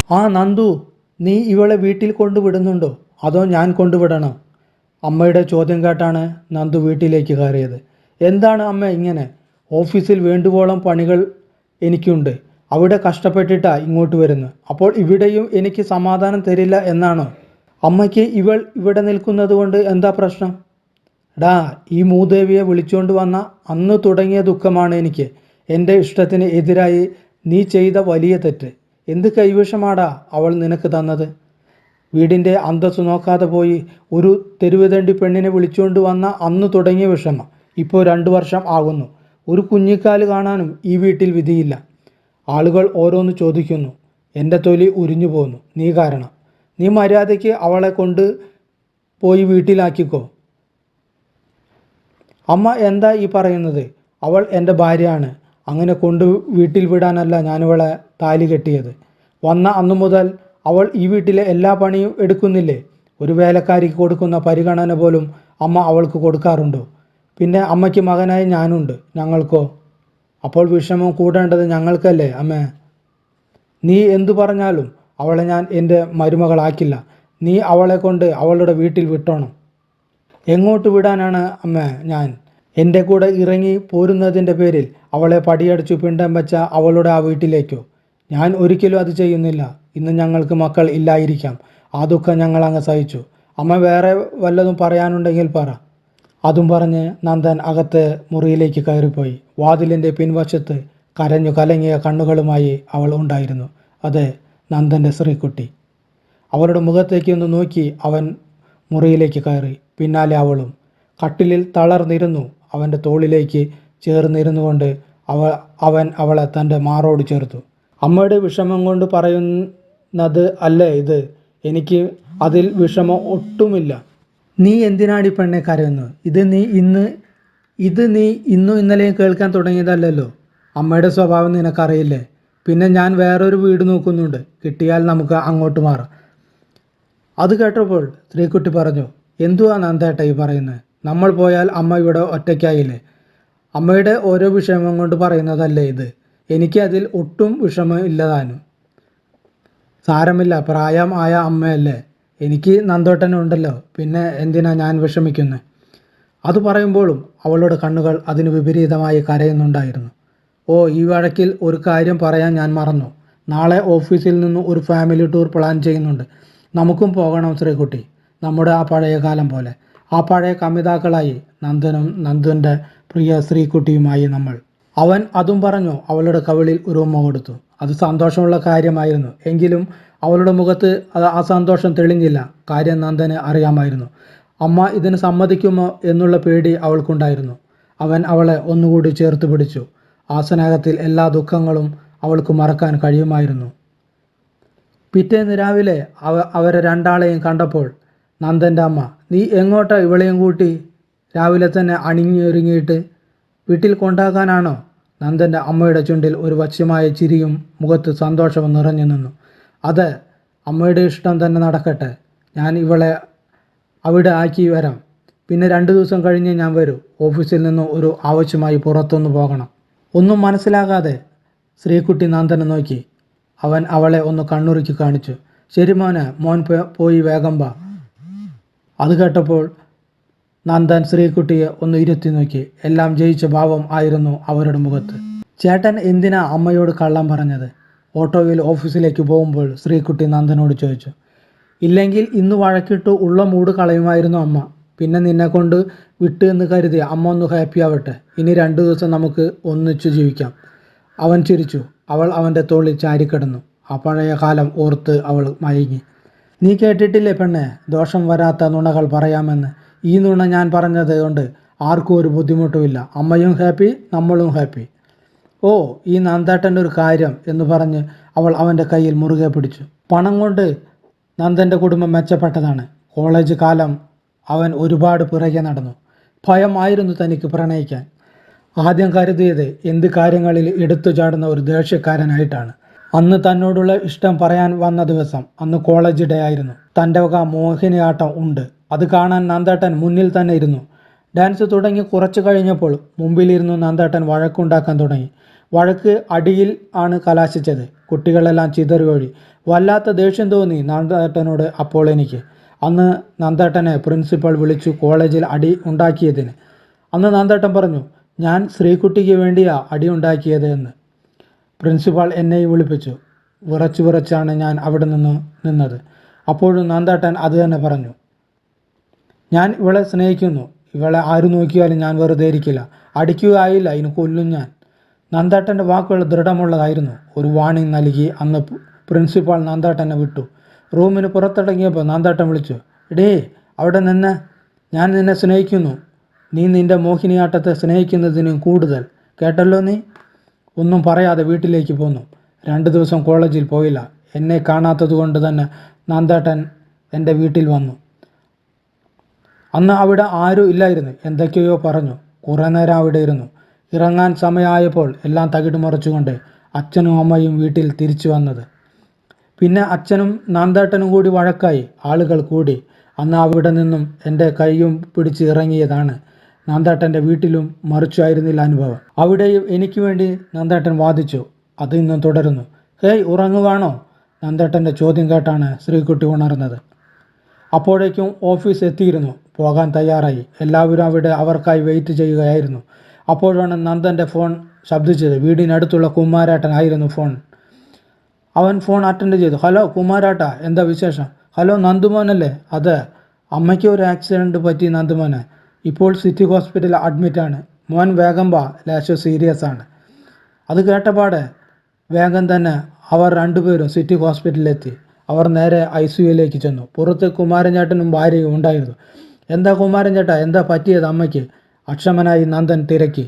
ആ നന്ദു, നീ ഇവളെ വീട്ടിൽ കൊണ്ടുവിടുന്നുണ്ടോ അതോ ഞാൻ കൊണ്ടുവിടണോ? അമ്മയുടെ ചോദ്യം കേട്ടാണ് നന്ദു വീട്ടിലേക്ക് കയറിയത്. എന്താണ് അമ്മ ഇങ്ങനെ? ഓഫീസിൽ വേണ്ടുവോളം പണികൾ എനിക്കുണ്ട്. അവിടെ കഷ്ടപ്പെട്ടിട്ടാ ഇങ്ങോട്ട് വരുന്നു. അപ്പോൾ ഇവിടെയും എനിക്ക് സമാധാനം തരില്ല എന്നാണോ? അമ്മയ്ക്ക് ഇവൾ ഇവിടെ നിൽക്കുന്നത് കൊണ്ട് എന്താ പ്രശ്നം? ഡാ, ഈ മൂദേവിയെ വിളിച്ചുകൊണ്ട് വന്ന അന്ന് തുടങ്ങിയ ദുഃഖമാണ് എനിക്ക്. എൻ്റെ ഇഷ്ടത്തിന് എതിരായി നീ ചെയ്ത വലിയ തെറ്റ്. എന്ത് കൈവശമാടാ അവൾ നിനക്ക് തന്നത്? വീടിൻ്റെ അന്തസ്സ് നോക്കാതെ പോയി ഒരു തെരുവുതണ്ടി പെണ്ണിനെ വിളിച്ചുകൊണ്ട് വന്ന അന്ന് തുടങ്ങിയ വിഷമം ഇപ്പോൾ 2 വർഷം ആകുന്നു. ഒരു കുഞ്ഞിക്കാല് കാണാനും ഈ വീട്ടിൽ വിധിയില്ല. ആളുകൾ ഓരോന്ന് ചോദിക്കുന്നു. എൻ്റെ തൊലി ഉരിഞ്ഞു പോന്നു നീ കാരണം. നീ മര്യാദയ്ക്ക് അവളെ കൊണ്ട് പോയി വീട്ടിലാക്കിക്കോ. അമ്മ എന്താ ഈ പറയുന്നത്? അവൾ എൻ്റെ ഭാര്യയാണ്. അങ്ങനെ കൊണ്ട് വീട്ടിൽ വിടാനല്ല ഞാനിവളെ താലി കെട്ടിയത്. വന്ന അന്നു മുതൽ അവൾ ഈ വീട്ടിലെ എല്ലാ പണിയും എടുക്കുന്നില്ലേ? ഒരു വേലക്കാരിക്ക് കൊടുക്കുന്ന പരിഗണന പോലും അമ്മ അവൾക്ക് കൊടുക്കാറുണ്ടോ? പിന്നെ അമ്മയ്ക്ക് മകനായി ഞാനുണ്ട്, ഞങ്ങൾക്കോ? അപ്പോൾ വിഷമം കൂടേണ്ടത് ഞങ്ങൾക്കല്ലേ അമ്മേ? നീ എന്തു പറഞ്ഞാലും അവളെ ഞാൻ എൻ്റെ മരുമകളാക്കില്ല. നീ അവളെ കൊണ്ട് അവളുടെ വീട്ടിൽ വിട്ടോണം. എങ്ങോട്ട് വിടാനാണ് അമ്മ ഞാൻ? എൻ്റെ കൂടെ ഇറങ്ങി പോരുന്നതിൻ്റെ പേരിൽ അവളെ പടിയടിച്ചു പിണ്ടം വെച്ച അവളുടെ ആ വീട്ടിലേക്കോ? ഞാൻ ഒരിക്കലും അത് ചെയ്യുന്നില്ല. ഇന്ന് ഞങ്ങൾക്ക് മക്കൾ ഇല്ലായിരിക്കാം. ആ ദുഃഖം ഞങ്ങൾ അങ്ങ് സഹിച്ചു. അമ്മ വേറെ വല്ലതും പറയാനുണ്ടെങ്കിൽ പറ. അതും പറഞ്ഞ് നന്ദൻ അകത്ത് മുറിയിലേക്ക് കയറിപ്പോയി. വാതിലിൻ്റെ പിൻവശത്ത് കരഞ്ഞു കലങ്ങിയ കണ്ണുകളുമായി അവൾ ഉണ്ടായിരുന്നു. അതെ, നന്ദൻ്റെ ശ്രീക്കുട്ടി. അവളുടെ മുഖത്തേക്ക് ഒന്ന് നോക്കി അവൻ മുറിയിലേക്ക് കയറി. പിന്നാലെ അവളും. കട്ടിലിൽ തളർന്നിരുന്നു. അവൻ്റെ തോളിലേക്ക് ചേർന്നിരുന്നു കൊണ്ട് അവൻ അവളെ തൻ്റെ മാറോട് ചേർത്തു. അമ്മയുടെ വിഷമം കൊണ്ട് പറയുന്നത് അല്ലേ ഇത്? എനിക്ക് അതിൽ വിഷമം ഒട്ടുമില്ല. നീ എന്തിനാടി പെണ്ണെ കരയുന്നത്? ഇത് നീ ഇന്നും ഇന്നലെയും കേൾക്കാൻ തുടങ്ങിയതല്ലല്ലോ. അമ്മയുടെ സ്വഭാവം നിനക്കറിയില്ലേ? പിന്നെ ഞാൻ വേറൊരു വീട് നോക്കുന്നുണ്ട്. കിട്ടിയാൽ നമുക്ക് അങ്ങോട്ട് മാറാം. അത് കേട്ടപ്പോൾ ശ്രീക്കുട്ടി പറഞ്ഞു, എന്തുവാ നന്ദേട്ട ഈ പറയുന്നത്? നമ്മൾ പോയാൽ അമ്മ ഇവിടെ ഒറ്റയ്ക്കായില്ലേ? അമ്മയുടെ ഓരോ വിഷമം കൊണ്ട് പറയുന്നതല്ലേ ഇത്? എനിക്ക് അതിൽ ഒട്ടും വിഷമം ഇല്ലതാനും. സാരമില്ല, പ്രായം ആയ അമ്മയല്ലേ. എനിക്ക് നന്ദോട്ടനുണ്ടല്ലോ. പിന്നെ എന്തിനാ ഞാൻ വിഷമിക്കുന്നത്? അത് പറയുമ്പോഴും അവളുടെ കണ്ണുകൾ അതിന് വിപരീതമായി കരയുന്നുണ്ടായിരുന്നു. ഓ, ഈ വഴക്കിൽ ഒരു കാര്യം പറയാൻ ഞാൻ മറന്നു. നാളെ ഓഫീസിൽ നിന്ന് ഒരു ഫാമിലി ടൂർ പ്ലാൻ ചെയ്യുന്നുണ്ട്. നമുക്കും പോകണം ശ്രീകുട്ടി. നമ്മുടെ ആ പഴയ കാലം പോലെ. ആ പഴയ കമിതാക്കളായി നന്ദനും നന്ദൻ്റെ പ്രിയ ശ്രീകുട്ടിയുമായി നമ്മൾ. അവൻ അതും പറഞ്ഞു അവളുടെ കവിളിൽ ഒരു ഉമ്മ കൊടുത്തു. അത് സന്തോഷമുള്ള കാര്യമായിരുന്നു. എങ്കിലും അവളുടെ മുഖത്ത് ആ സന്തോഷം തെളിഞ്ഞില്ല. കാര്യം നന്ദന് അറിയാമായിരുന്നു. അമ്മ ഇതിന് സമ്മതിക്കുമോ എന്നുള്ള പേടി അവൾക്കുണ്ടായിരുന്നു. അവൻ അവളെ ഒന്നുകൂടി ചേർത്ത് പിടിച്ചു. ആ സ്നേഹത്തിൽ എല്ലാ ദുഃഖങ്ങളും അവൾക്ക് മറക്കാൻ കഴിയുമായിരുന്നു. പിറ്റേന്ന് രാവിലെ അവരെ രണ്ടാളെയും കണ്ടപ്പോൾ നന്ദൻ്റെ അമ്മ, നീ എങ്ങോട്ടാ ഇവളെയും കൂട്ടി രാവിലെ തന്നെ അണിഞ്ഞൊരുങ്ങിയിട്ട്? വീട്ടിൽ കൊണ്ടാക്കാനാണോ? നന്ദൻ്റെ അമ്മയുടെ ചുണ്ടിൽ ഒരു വശ്യമായ ചിരിയും മുഖത്ത് സന്തോഷവും നിറഞ്ഞു നിന്നു. അതെ, അമ്മയുടെ ഇഷ്ടം തന്നെ നടക്കട്ടെ. ഞാൻ ഇവളെ അവിടെ ആക്കി വരാം. പിന്നെ 2 ദിവസം കഴിഞ്ഞ് ഞാൻ വരും. ഓഫീസിൽ നിന്ന് ഒരു ആവശ്യമായി പുറത്തൊന്ന് പോകണം. ഒന്നും മനസ്സിലാകാതെ ശ്രീകുട്ടി നന്ദനെ നോക്കി. അവൻ അവളെ ഒന്ന് കണ്ണുറുക്കി കാണിച്ചു. ശരി മോനെ, മോൻ പോയി വേഗം വാ. അത് കേട്ടപ്പോൾ നന്ദൻ ശ്രീകുട്ടിയെ ഒന്ന് ഇരുത്തി നോക്കി. എല്ലാം ജയിച്ച ഭാവം ആയിരുന്നു അവരുടെ മുഖത്ത്. ചേട്ടൻ എന്തിനാ അമ്മയോട് കള്ളം പറഞ്ഞത്? ഓട്ടോയിൽ ഓഫീസിലേക്ക് പോകുമ്പോൾ ശ്രീകുട്ടി നന്ദനോട് ചോദിച്ചു. ഇല്ലെങ്കിൽ ഇന്ന് വഴക്കിട്ട് ഉള്ള മൂട് കളയുമായിരുന്നു അമ്മ. പിന്നെ നിന്നെ കൊണ്ട് വിട്ട് എന്ന് കരുതി അമ്മ ഒന്ന് ഹാപ്പി ആവട്ടെ. ഇനി 2 ദിവസം നമുക്ക് ഒന്നിച്ചു ജീവിക്കാം. അവൻ ചിരിച്ചു. അവൾ അവൻ്റെ തോളിൽ ചാരിക്കിടന്നു. ആ പഴയ കാലം ഓർത്ത് അവൾ മയങ്ങി. നീ കേട്ടിട്ടില്ലേ പെണ്ണെ, ദോഷം വരാത്ത നുണകൾ പറയാമെന്ന്? ഈ നുണ ഞാൻ പറഞ്ഞത് കൊണ്ട് ആർക്കും ഒരു ബുദ്ധിമുട്ടുമില്ല. അമ്മയും ഹാപ്പി, നമ്മളും ഹാപ്പി. ഓ, ഈ നന്ദേട്ടൻ്റെ ഒരു കാര്യം എന്ന് പറഞ്ഞ് അവൾ അവൻ്റെ കയ്യിൽ മുറുകെ പിടിച്ചു. പണം കൊണ്ട് നന്ദൻ്റെ കുടുംബം മെച്ചപ്പെട്ടതാണ്. കോളേജ് കാലം അവൻ ഒരുപാട് പിറകെ നടന്നു. ഭയമായിരുന്നു തനിക്ക് പ്രണയിക്കാൻ. ആദ്യം കരുതിയത് എന്ത് കാര്യങ്ങളിൽ എടുത്തു ചാടുന്ന ഒരു ദേഷ്യക്കാരനായിട്ടാണ്. അന്ന് തന്നോടുള്ള ഇഷ്ടം പറയാൻ വന്ന ദിവസം, അന്ന് കോളേജ് ഡേ ആയിരുന്നു. തൻ്റെ വക മോഹിനിയാട്ടം ഉണ്ട്. അത് കാണാൻ നന്ദേട്ടൻ മുന്നിൽ തന്നെ ഇരുന്നു. ഡാൻസ് തുടങ്ങി കുറച്ച് കഴിഞ്ഞപ്പോൾ മുമ്പിലിരുന്നു നന്ദേട്ടൻ വഴക്കുണ്ടാക്കാൻ തുടങ്ങി. വഴക്ക് അടിയിൽ ആണ് കലാശിച്ചത്. കുട്ടികളെല്ലാം ചിതറിയൊഴി. വല്ലാത്ത ദേഷ്യം തോന്നി നന്ദേട്ടനോട് അപ്പോൾ എനിക്ക്. അന്ന് നന്ദേട്ടനെ പ്രിൻസിപ്പൽ വിളിച്ചു കോളേജിൽ അടി ഉണ്ടാക്കിയതിന്. അന്ന് നന്ദേട്ടൻ പറഞ്ഞു, ഞാൻ ശ്രീകുട്ടിക്ക് വേണ്ടിയാ അടി ഉണ്ടാക്കിയത് എന്ന്. പ്രിൻസിപ്പാൾ എന്നെയും വിളിപ്പിച്ചു. വിറച്ച് വിറച്ചാണ് ഞാൻ അവിടെ നിന്നത്. അപ്പോഴും നന്ദേട്ടൻ അത് തന്നെ പറഞ്ഞു. ഞാൻ ഇവളെ സ്നേഹിക്കുന്നു. ഇവളെ ആര് നോക്കിയാലും ഞാൻ വെറുതെ ഇരിക്കില്ല. അടിക്കുകയായില്ല, ഇനി കൊല്ലും ഞാൻ. നന്ദേട്ടൻ്റെ വാക്കുകൾ ദൃഢമുള്ളതായിരുന്നു. ഒരു വാണിംഗ് നൽകി അന്ന് പ്രിൻസിപ്പാൾ നന്ദേട്ടനെ വിട്ടു. റൂമിന് പുറത്തിറങ്ങിയപ്പോൾ നന്ദേട്ടൻ വിളിച്ചു, എടേ അവിടെ നിന്ന്, ഞാൻ നിന്നെ സ്നേഹിക്കുന്നു. നീ നിൻ്റെ മോഹിനിയാട്ടത്തെ സ്നേഹിക്കുന്നതിനും കൂടുതൽ. കേട്ടല്ലോ നീ. ഒന്നും പറയാതെ വീട്ടിലേക്ക് പോന്നു. 2 ദിവസം കോളേജിൽ പോയില്ല. എന്നെ കാണാത്തത് കൊണ്ട് തന്നെ നന്ദേട്ടൻ എൻ്റെ വീട്ടിൽ വന്നു. അന്ന് അവിടെ ആരും ഇല്ലായിരുന്നു. എന്തൊക്കെയോ പറഞ്ഞു. കുറേ നേരം അവിടെ ഇരുന്നു. ഇറങ്ങാൻ സമയമായപ്പോൾ എല്ലാം തകിടുമറിച്ചുകൊണ്ട് അച്ഛനും അമ്മയും വീട്ടിൽ തിരിച്ചു വന്നത്. പിന്നെ അച്ഛനും നന്ദേട്ടനും കൂടി വഴക്കായി. ആളുകൾ കൂടി. അന്ന് അവിടെ നിന്നും എൻ്റെ കൈയും പിടിച്ച് ഇറങ്ങിയതാണ്. നന്ദേട്ടൻ്റെ വീട്ടിലും മറിച്ചായിരുന്നില്ല അനുഭവം. അവിടെയും എനിക്ക് വേണ്ടി നന്ദേട്ടൻ വാദിച്ചു. അത് ഇന്നും തുടരുന്നു. ഹേയ്, ഉറങ്ങുവാണോ? നന്ദേട്ടൻ്റെ ചോദ്യം കേട്ടാണ് ശ്രീകുട്ടി ഉണർന്നത്. അപ്പോഴേക്കും ഓഫീസ് എത്തിയിരുന്നു. പോകാൻ തയ്യാറായി. എല്ലാവരും അവിടെ അവർക്കായി വെയിറ്റ് ചെയ്യുകയായിരുന്നു. അപ്പോഴാണ് നന്ദൻ്റെ ഫോൺ ശബ്ദിച്ചത്. വീടിനടുത്തുള്ള കുമാരേട്ടൻ ആയിരുന്നു ഫോൺ. അവൻ ഫോൺ അറ്റൻഡ് ചെയ്തു. ഹലോ കുമാരേട്ട, എന്താ വിശേഷം? ഹലോ, നന്ദുമോനല്ലേ? അതെ, അമ്മയ്ക്ക് ഒരു ആക്സിഡൻറ്റ് പറ്റി നന്ദുമോനെ. ഇപ്പോൾ സിറ്റി ഹോസ്പിറ്റലിൽ അഡ്മിറ്റാണ്. മോൻ വേഗം വാ, ലേശം സീരിയസ് ആണ്. അത് കേട്ടപാടെ വേഗം തന്നെ അവർ രണ്ടുപേരും സിറ്റി ഹോസ്പിറ്റലിലെത്തി. അവർ നേരെ ICUയിലേക്ക് ചെന്നു. പുറത്ത് കുമാരൻ ചേട്ടനും ഭാര്യയും ഉണ്ടായിരുന്നു. എന്താ കുമാരൻ ചേട്ടാ, എന്താ പറ്റിയത് അമ്മയ്ക്ക്? അക്ഷമനായി നന്ദൻ തിരക്കി.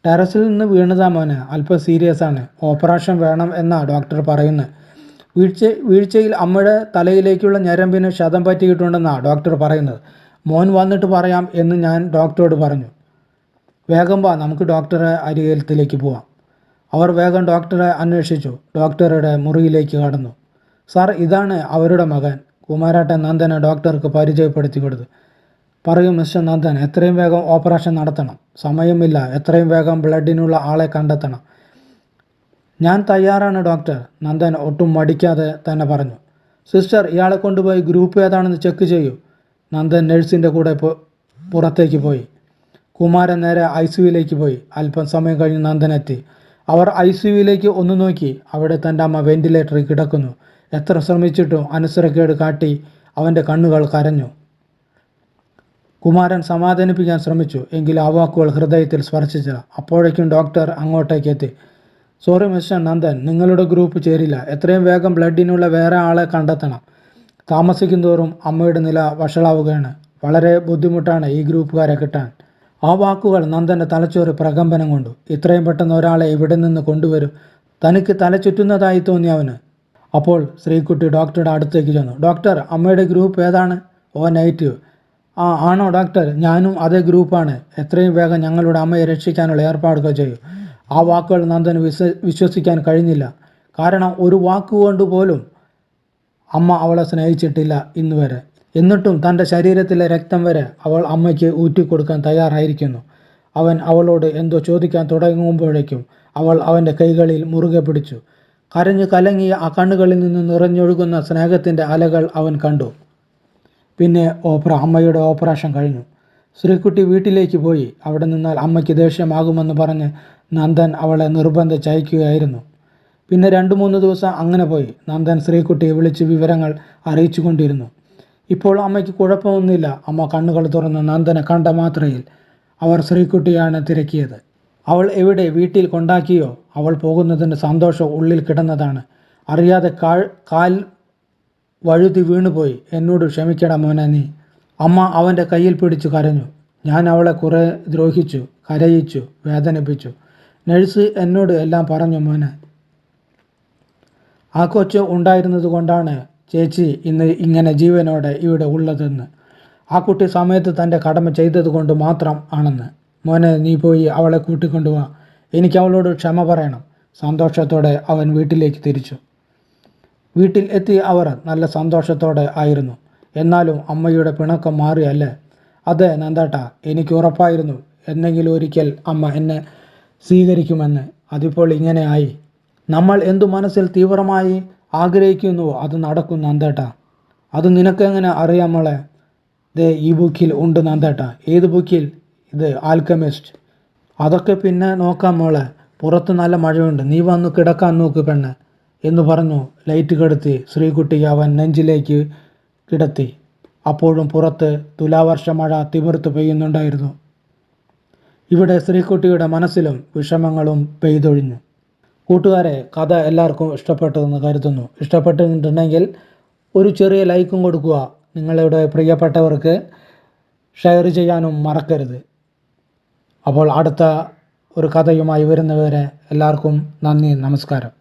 ടെറസിൽ നിന്ന് വീണതാ മോനെ, അല്പം സീരിയസ് ആണ്. ഓപ്പറേഷൻ വേണം എന്നാ ഡോക്ടർ പറയുന്നത്. വീഴ്ചയിൽ അമ്മയുടെ തലയിലേക്കുള്ള ഞരമ്പിന് ക്ഷതം പറ്റിയിട്ടുണ്ടെന്നാണ് ഡോക്ടർ പറയുന്നത്. മോൻ വന്നിട്ട് പറയാം എന്ന് ഞാൻ ഡോക്ടറോട് പറഞ്ഞു. വേഗം വാ, നമുക്ക് ഡോക്ടറെ അരികത്തിലേക്ക് പോവാം. അവർ വേഗം ഡോക്ടറെ അന്വേഷിച്ചു. ഡോക്ടറുടെ മുറിയിലേക്ക് കടന്നു. സാർ, ഇതാണ് അവരുടെ മകൻ. കുമാരേട്ടൻ നന്ദനെ ഡോക്ടർക്ക് പരിചയപ്പെടുത്തി കൊടുത്തു. പറയൂ മിസ്റ്റർ നന്ദൻ, എത്രയും വേഗം ഓപ്പറേഷൻ നടത്തണം. സമയമില്ല, എത്രയും വേഗം ബ്ലഡിനുള്ള ആളെ കണ്ടെത്തണം. ഞാൻ തയ്യാറാണ് ഡോക്ടർ, നന്ദൻ ഒട്ടും മടിക്കാതെ തന്നെ പറഞ്ഞു. സിസ്റ്റർ, ഇയാളെ കൊണ്ടുപോയി ഗ്രൂപ്പ് ഏതാണെന്ന് ചെക്ക് ചെയ്യൂ. നന്ദൻ നഴ്സിൻ്റെ കൂടെ പുറത്തേക്ക് പോയി. കുമാരൻ നേരെ ICUയിലേക്ക് പോയി. അല്പം സമയം കഴിഞ്ഞ് നന്ദൻ എത്തി. അവർ ICUയിലേക്ക് ഒന്ന് നോക്കി. അവിടെ തൻ്റെ അമ്മ വെന്റിലേറ്ററിൽ കിടക്കുന്നു. എത്ര ശ്രമിച്ചിട്ടും അനുസരണക്കേട് കാട്ടി അവൻ്റെ കണ്ണുകൾ കരഞ്ഞു. കുമാരൻ സമാധാനിപ്പിക്കാൻ ശ്രമിച്ചു. എങ്കിലും ആ വാക്കുകൾ ഹൃദയത്തിൽ സ്പർശിച്ചില്ല. അപ്പോഴേക്കും ഡോക്ടർ അങ്ങോട്ടേക്ക് എത്തി. സോറി മിസ്റ്റർ നന്ദൻ, നിങ്ങളുടെ ഗ്രൂപ്പ് ചേരില്ല. എത്രയും വേഗം ബ്ലഡിനുള്ള വേറെ ആളെ കണ്ടെത്തണം. താമസിക്കും തോറും അമ്മയുടെ നില വഷളാവുകയാണ്. വളരെ ബുദ്ധിമുട്ടാണ് ഈ ഗ്രൂപ്പുകാരെ കിട്ടാൻ. ആ വാക്കുകൾ നന്ദൻ്റെ തലച്ചോറ് പ്രകമ്പനം കൊണ്ടു. ഇത്രയും പെട്ടെന്ന് ഒരാളെ ഇവിടെ നിന്ന് കൊണ്ടുവരും? തനിക്ക് തല ചുറ്റുന്നതായി തോന്നി അവന്. അപ്പോൾ ശ്രീകുട്ടി ഡോക്ടറുടെ അടുത്തേക്ക് ചെന്നു. ഡോക്ടർ, അമ്മയുടെ ഗ്രൂപ്പ് ഏതാണ്? ഓ, നെഗറ്റീവ്. ആണോ ഡോക്ടർ, ഞാനും അതേ ഗ്രൂപ്പാണ്. എത്രയും വേഗം ഞങ്ങളുടെ അമ്മയെ രക്ഷിക്കാനുള്ള ഏർപ്പാടുകൾ ചെയ്യും. ആ വാക്കുകൾ നന്ദന് വിശ്വസിക്കാൻ കഴിഞ്ഞില്ല. കാരണം ഒരു വാക്കുകൊണ്ട് പോലും അമ്മ അവളെ സ്നേഹിച്ചിട്ടില്ല ഇന്നുവരെ. എന്നിട്ടും തൻ്റെ ശരീരത്തിലെ രക്തം വരെ അവൾ അമ്മയ്ക്ക് ഊറ്റിക്കൊടുക്കാൻ തയ്യാറായിരിക്കുന്നു. അവൻ അവളോട് എന്തോ ചോദിക്കാൻ തുടങ്ങുമ്പോഴേക്കും അവൾ അവൻ്റെ കൈകളിൽ മുറുകെ പിടിച്ചു. കരഞ്ഞു കലങ്ങിയ ആ കണ്ണുകളിൽ നിന്ന് നിറഞ്ഞൊഴുകുന്ന സ്നേഹത്തിൻ്റെ അലകൾ അവൻ കണ്ടു. പിന്നെ അമ്മയുടെ ഓപ്പറേഷൻ കഴിഞ്ഞു. ശ്രീകുട്ടി വീട്ടിലേക്ക് പോയി. അവിടെ നിന്നാൽ അമ്മയ്ക്ക് ദേഷ്യമാകുമെന്ന് പറഞ്ഞ് നന്ദൻ അവളെ നിർബന്ധിച്ചയക്കുകയായിരുന്നു. പിന്നെ 2-3 ദിവസം അങ്ങനെ പോയി. നന്ദൻ ശ്രീകുട്ടിയെ വിളിച്ച് വിവരങ്ങൾ അറിയിച്ചു കൊണ്ടിരുന്നു. ഇപ്പോൾ അമ്മയ്ക്ക് കുഴപ്പമൊന്നുമില്ല. അമ്മ കണ്ണുകൾ തുറന്ന് നന്ദനെ കണ്ട മാത്രയിൽ അവർ ശ്രീകുട്ടിയാണ് തിരക്കിയത്. അവൾ എവിടെ? വീട്ടിൽ കൊണ്ടാക്കിയോ? അവൾ പോകുന്നതിൻ്റെ സന്തോഷം ഉള്ളിൽ കിടന്നതാണ്. അറിയാതെ കാൽ വഴുതി വീണുപോയി. എന്നോട് ക്ഷമിക്കടാ മോനെ നീ. അമ്മ അവൻ്റെ കയ്യിൽ പിടിച്ചു കരഞ്ഞു. ഞാൻ അവളെ കുറേ ദ്രോഹിച്ചു, കരയിച്ചു, വേദനിപ്പിച്ചു. നഴ്സ് എന്നോട് എല്ലാം പറഞ്ഞു മോനെ. ആ കൊച്ച് ഉണ്ടായിരുന്നത് കൊണ്ടാണ് ചേച്ചി ഇന്ന് ഇങ്ങനെ ജീവനോടെ ഇവിടെ ഉള്ളതെന്ന്. ആ കുട്ടി സമയത്ത് തൻ്റെ കടമ ചെയ്തത് കൊണ്ട് മാത്രം ആണെന്ന്. മോനെ, നീ പോയി അവളെ കൂട്ടിക്കൊണ്ടുവാ. എനിക്ക് അവളോട് ക്ഷമ പറയണം. സന്തോഷത്തോടെ അവൻ വീട്ടിലേക്ക് തിരിച്ചു. വീട്ടിൽ എത്തി അവർ നല്ല സന്തോഷത്തോടെ ആയിരുന്നു. എന്നാലും അമ്മയുടെ പിണക്കം മാറിയല്ലേ? അതെ നന്ദേട്ടാ, എനിക്ക് ഉറപ്പായിരുന്നു എന്നെങ്കിലും ഒരിക്കൽ അമ്മ എന്നെ സ്വീകരിക്കുമെന്ന്. അതിപ്പോൾ ഇങ്ങനെ ആയി. നമ്മൾ എന്തു മനസ്സിൽ തീവ്രമായി ആഗ്രഹിക്കുന്നുവോ അത് നടക്കും നന്ദേട്ടാ. അത് നിനക്കെങ്ങനെ അറിയാം മോളെ? ഈ ബുക്കിൽ ഉണ്ട് നന്ദേട്ടാ. ഏത് ബുക്കിൽ? ഇത് ആൽക്കമിസ്റ്റ്. അതൊക്കെ പിന്നെ നോക്കാം മോളെ. പുറത്ത് നല്ല മഴയുണ്ട്, നീ വന്ന് കിടക്കാൻ നോക്ക് പെണ്ണ് എന്ന് പറഞ്ഞു ലൈറ്റ് കെടുത്തി ശ്രീകുട്ടിയെ അവൻ നെഞ്ചിലേക്ക് കിടത്തി. അപ്പോഴും പുറത്ത് തുലാവർഷ മഴ തിമിർത്ത് പെയ്യുന്നുണ്ടായിരുന്നു. ഇവിടെ ശ്രീകുട്ടിയുടെ മനസ്സിലും വിഷമങ്ങളും പെയ്തൊഴിഞ്ഞു. കൂട്ടുകാരെ, കഥ എല്ലാവർക്കും ഇഷ്ടപ്പെട്ടതെന്ന് കരുതുന്നു. ഇഷ്ടപ്പെട്ടിട്ടുണ്ടെങ്കിൽ ഒരു ചെറിയ ലൈക്കും കൊടുക്കുക. നിങ്ങളുടെ പ്രിയപ്പെട്ടവർക്ക് ഷെയർ ചെയ്യാനും മറക്കരുത്. അപ്പോൾ അടുത്ത ഒരു കഥയുമായി വരുന്നവരെ എല്ലാവർക്കും നന്ദി, നമസ്കാരം.